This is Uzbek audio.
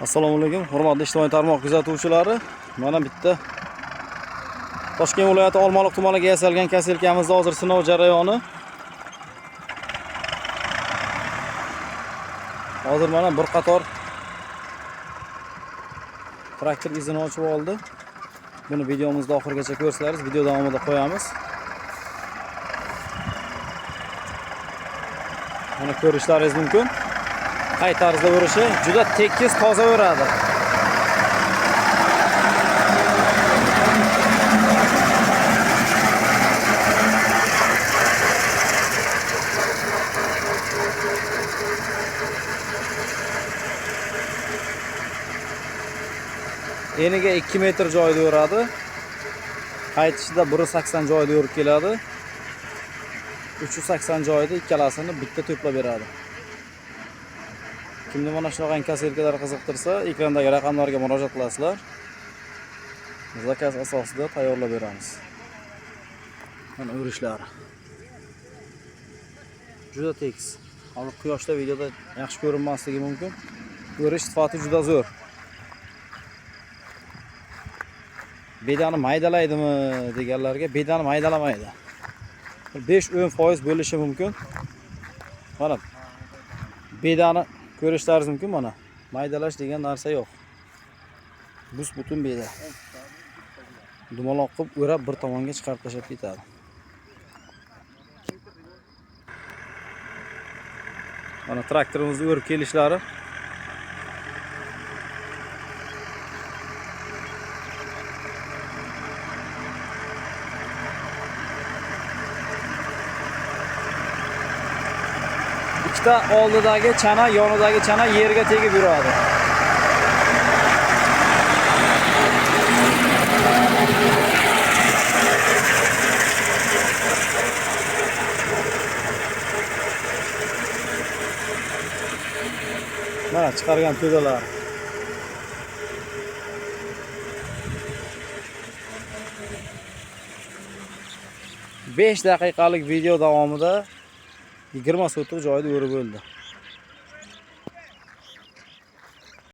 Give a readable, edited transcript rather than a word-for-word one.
Assalomu alaykum, hurmatli ijtimoiy tarmoq kuzatuvchilari. Mana bitta Toshkent viloyati Olmaliq tumaniga yasalgan kaselkamizda hozir sinov jarayoni. Hozir mana bir qator traktor izini ochib oldi. Buni videomizda oxirigacha ko'rsalaringiz, video davomida qo'yamiz. Mana ko'rishlaringiz mumkin. Qay tarzda o'rishi juda tekis, toza o'radi. Eniga 2 metr joyda o'radi. Qaytishida 1.80 joyda o'rib keladi. 380 joyda ikkalasini bitta to'plab beradi. Kimni mana shunaqa kaselkalar qiziqtirsa, ekrandagi raqamlarga murojaat qilasizlar. Zakaz asosida tayyorlab beramiz. Mana o'rishlari. Juda tekis. Hozir quyoshda videoda yaxshi ko'rinmasligi mumkin. O'rish sifati juda zo'r. Bedani maydalaydimi deganlarga bedani maydalamaydi. 5-10% bo'lishi mumkin. Mana bedani ko'rishlaringiz mumkin mana. Maydalash degan narsa yo'q. Bus butun beda. Dumaloq qilib o'rab bir tomonga chiqarib tashlab ketadi. Mana traktorimizni o'rib kelishlari. Ikkita oldidagi chana, yonidagi chana yerga tegib yuradi. Mana chiqargan to'dalar. Besh daqiqalik video davomida 20 sotix joyda o'rib bo'ldi.